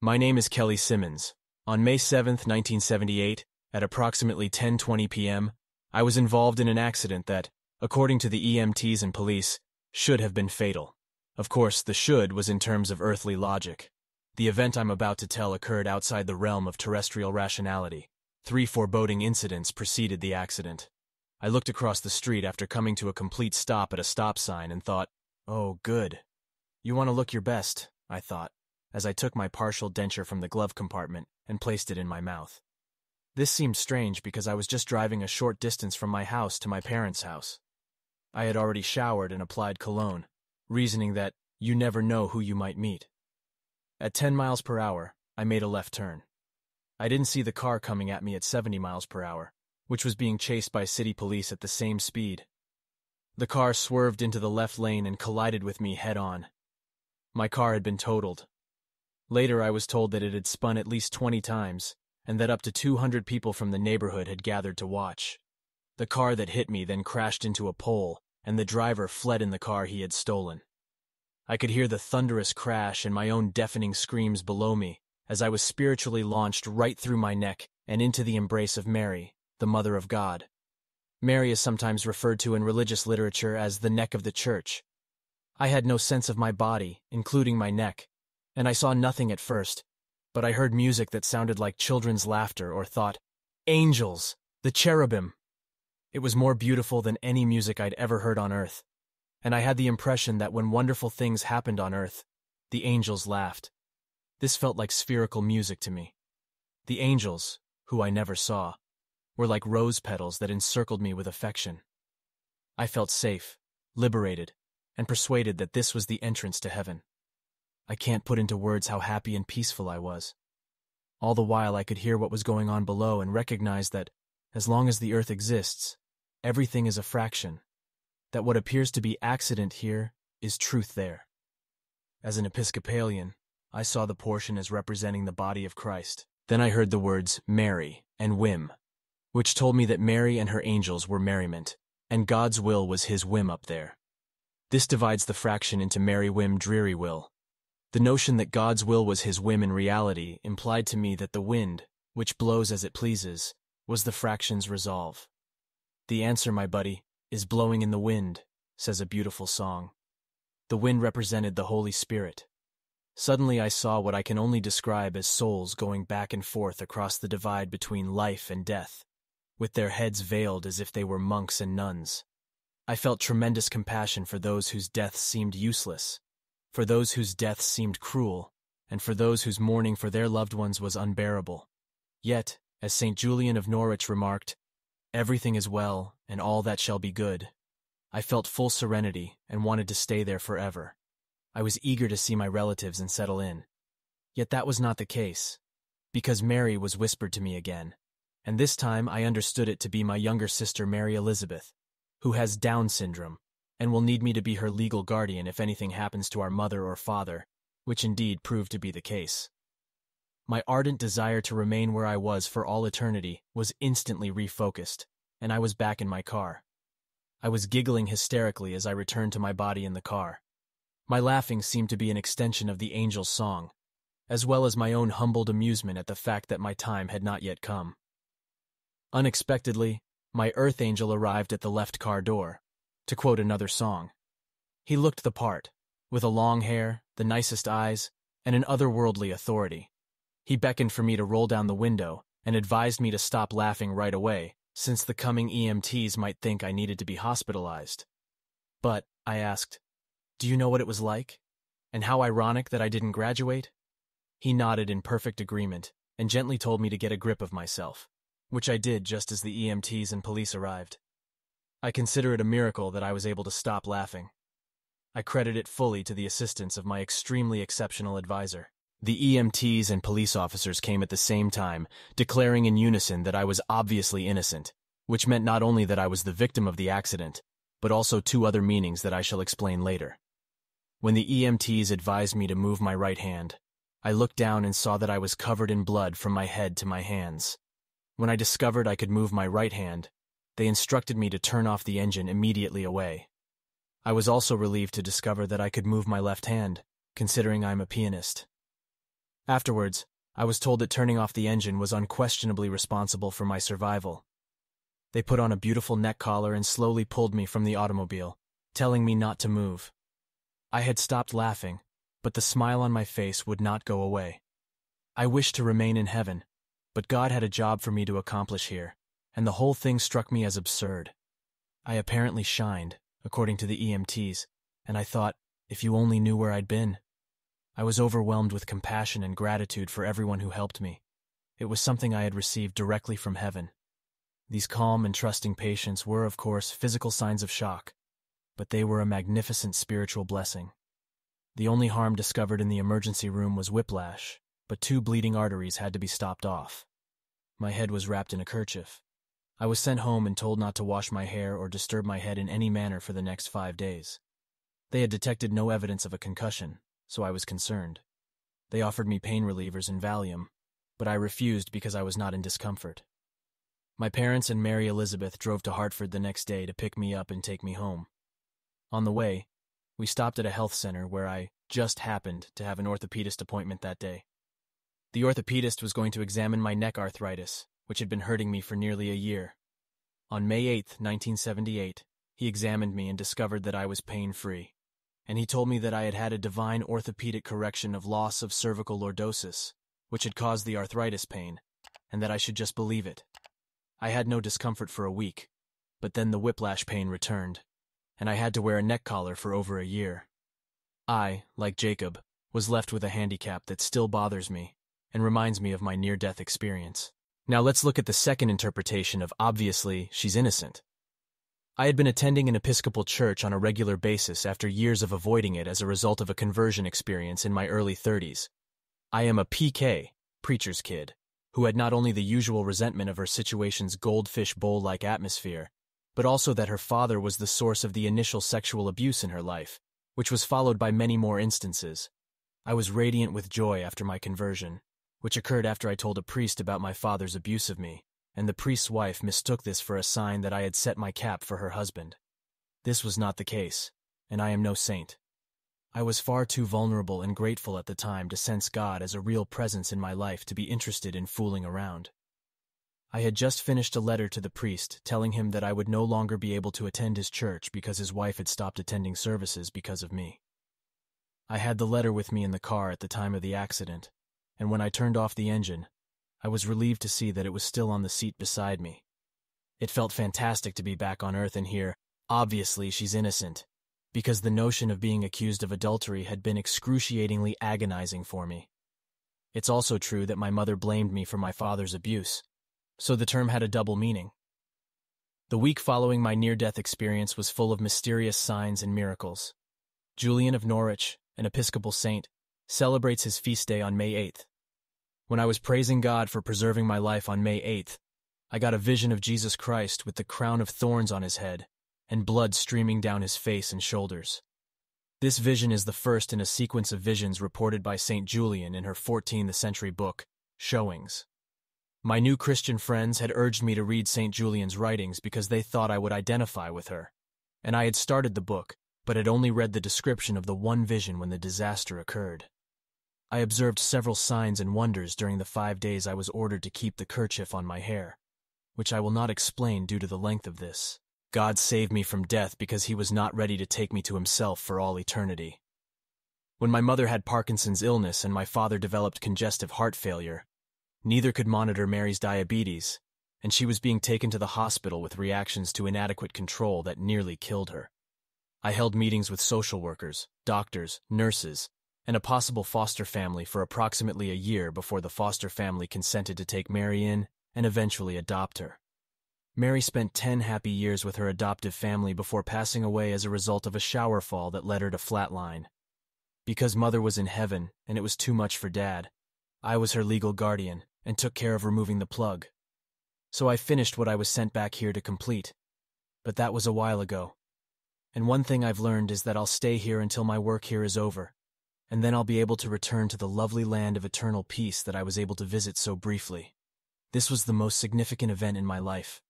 My name is Kelly Simmons. On May 7, 1978, at approximately 10:20 p.m., I was involved in an accident that, according to the EMTs and police, should have been fatal. Of course, the should was in terms of earthly logic. The event I'm about to tell occurred outside the realm of terrestrial rationality. 3 foreboding incidents preceded the accident. I looked across the street after coming to a complete stop at a stop sign and thought, "Oh, good. You want to look your best," I thought, as I took my partial denture from the glove compartment and placed it in my mouth. This seemed strange because I was just driving a short distance from my house to my parents' house. I had already showered and applied cologne, reasoning that you never know who you might meet. At 10 miles per hour, I made a left turn. I didn't see the car coming at me at 70 miles per hour, which was being chased by city police at the same speed. The car swerved into the left lane and collided with me head-on. My car had been totaled. Later, I was told that it had spun at least 20 times, and that up to 200 people from the neighborhood had gathered to watch. The car that hit me then crashed into a pole, and the driver fled in the car he had stolen. I could hear the thunderous crash and my own deafening screams below me as I was spiritually launched right through my neck and into the embrace of Mary, the Mother of God. Mary is sometimes referred to in religious literature as the neck of the church. I had no sense of my body, including my neck, and I saw nothing at first, but I heard music that sounded like children's laughter or thought, "Angels! The cherubim!" It was more beautiful than any music I'd ever heard on earth, and I had the impression that when wonderful things happened on earth, the angels laughed. This felt like spherical music to me. The angels, who I never saw, were like rose petals that encircled me with affection. I felt safe, liberated, and persuaded that this was the entrance to heaven. I can't put into words how happy and peaceful I was. All the while I could hear what was going on below and recognize that, as long as the earth exists, everything is a fraction, that what appears to be accident here is truth there. As an Episcopalian, I saw the portion as representing the body of Christ. Then I heard the words Mary and whim, which told me that Mary and her angels were merriment, and God's will was his whim up there. This divides the fraction into merry whim, dreary will. The notion that God's will was his whim in reality implied to me that the wind, which blows as it pleases, was the fraction's resolve. "The answer, my buddy, is blowing in the wind," says a beautiful song. The wind represented the Holy Spirit. Suddenly I saw what I can only describe as souls going back and forth across the divide between life and death, with their heads veiled as if they were monks and nuns. I felt tremendous compassion for those whose deaths seemed useless, for those whose deaths seemed cruel, and for those whose mourning for their loved ones was unbearable. Yet, as St. Julian of Norwich remarked, "Everything is well, and all that shall be good." I felt full serenity and wanted to stay there forever. I was eager to see my relatives and settle in. Yet that was not the case, because Mary was whispered to me again, and this time I understood it to be my younger sister Mary Elizabeth, who has Down syndrome, and will need me to be her legal guardian if anything happens to our mother or father, which indeed proved to be the case. My ardent desire to remain where I was for all eternity was instantly refocused, and I was back in my car. I was giggling hysterically as I returned to my body in the car. My laughing seemed to be an extension of the angel's song, as well as my own humbled amusement at the fact that my time had not yet come. Unexpectedly, my earth angel arrived at the left car door, to quote another song. He looked the part, with a long hair, the nicest eyes, and an otherworldly authority. He beckoned for me to roll down the window and advised me to stop laughing right away, since the coming EMTs might think I needed to be hospitalized. "But," I asked, "do you know what it was like? And how ironic that I didn't graduate?" He nodded in perfect agreement and gently told me to get a grip of myself, which I did just as the EMTs and police arrived. I consider it a miracle that I was able to stop laughing. I credit it fully to the assistance of my extremely exceptional advisor. The EMTs and police officers came at the same time, declaring in unison that I was obviously innocent, which meant not only that I was the victim of the accident, but also 2 other meanings that I shall explain later. When the EMTs advised me to move my right hand, I looked down and saw that I was covered in blood from my head to my hands. When I discovered I could move my right hand, they instructed me to turn off the engine immediately away. I was also relieved to discover that I could move my left hand, considering I'm a pianist. Afterwards, I was told that turning off the engine was unquestionably responsible for my survival. They put on a beautiful neck collar and slowly pulled me from the automobile, telling me not to move. I had stopped laughing, but the smile on my face would not go away. I wished to remain in heaven, but God had a job for me to accomplish here, and the whole thing struck me as absurd. I apparently shined, according to the EMTs, and I thought, if you only knew where I'd been. I was overwhelmed with compassion and gratitude for everyone who helped me. It was something I had received directly from heaven. These calm and trusting patients were, of course, physical signs of shock, but they were a magnificent spiritual blessing. The only harm discovered in the emergency room was whiplash, but 2 bleeding arteries had to be stopped off. My head was wrapped in a kerchief. I was sent home and told not to wash my hair or disturb my head in any manner for the next 5 days. They had detected no evidence of a concussion, so I was concerned. They offered me pain relievers and Valium, but I refused because I was not in discomfort. My parents and Mary Elizabeth drove to Hartford the next day to pick me up and take me home. On the way, we stopped at a health center where I just happened to have an orthopedist appointment that day. The orthopedist was going to examine my neck arthritis, which had been hurting me for nearly a year. On May 8, 1978, he examined me and discovered that I was pain-free, and he told me that I had had a divine orthopedic correction of loss of cervical lordosis, which had caused the arthritis pain, and that I should just believe it. I had no discomfort for a week, but then the whiplash pain returned, and I had to wear a neck collar for over a year. I, like Jacob, was left with a handicap that still bothers me and reminds me of my near-death experience. Now let's look at the second interpretation of obviously she's innocent. I had been attending an Episcopal church on a regular basis after years of avoiding it as a result of a conversion experience in my early 30s. I am a PK, preacher's kid, who had not only the usual resentment of her situation's goldfish bowl-like atmosphere, but also that her father was the source of the initial sexual abuse in her life, which was followed by many more instances. I was radiant with joy after my conversion, which occurred after I told a priest about my father's abuse of me, and the priest's wife mistook this for a sign that I had set my cap for her husband. This was not the case, and I am no saint. I was far too vulnerable and grateful at the time to sense God as a real presence in my life to be interested in fooling around. I had just finished a letter to the priest telling him that I would no longer be able to attend his church because his wife had stopped attending services because of me. I had the letter with me in the car at the time of the accident, and when I turned off the engine, I was relieved to see that it was still on the seat beside me. It felt fantastic to be back on Earth and hear, obviously she's innocent, because the notion of being accused of adultery had been excruciatingly agonizing for me. It's also true that my mother blamed me for my father's abuse, so the term had a double meaning. The week following my near-death experience was full of mysterious signs and miracles. Julian of Norwich, an Episcopal saint, celebrates his feast day on May 8th. When I was praising God for preserving my life on May 8th, I got a vision of Jesus Christ with the crown of thorns on his head and blood streaming down his face and shoulders. This vision is the first in a sequence of visions reported by St. Julian in her 14th century book, Showings. My new Christian friends had urged me to read St. Julian's writings because they thought I would identify with her, and I had started the book, but had only read the description of the one vision when the disaster occurred. I observed several signs and wonders during the 5 days I was ordered to keep the kerchief on my hair, which I will not explain due to the length of this. God saved me from death because he was not ready to take me to himself for all eternity. When my mother had Parkinson's illness and my father developed congestive heart failure, neither could monitor Mary's diabetes, and she was being taken to the hospital with reactions to inadequate control that nearly killed her. I held meetings with social workers, doctors, nurses, and a possible foster family for approximately a year before the foster family consented to take Mary in and eventually adopt her. Mary spent 10 happy years with her adoptive family before passing away as a result of a shower fall that led her to flatline. Because Mother was in heaven and it was too much for Dad, I was her legal guardian and took care of removing the plug. So I finished what I was sent back here to complete. But that was a while ago. And one thing I've learned is that I'll stay here until my work here is over, and then I'll be able to return to the lovely land of eternal peace that I was able to visit so briefly. This was the most significant event in my life.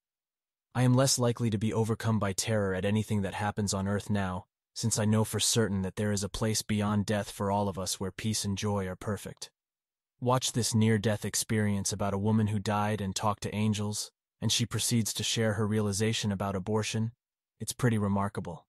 I am less likely to be overcome by terror at anything that happens on earth now, since I know for certain that there is a place beyond death for all of us where peace and joy are perfect. Watch this near-death experience about a woman who died and talked to angels, and she proceeds to share her realization about abortion. It's pretty remarkable.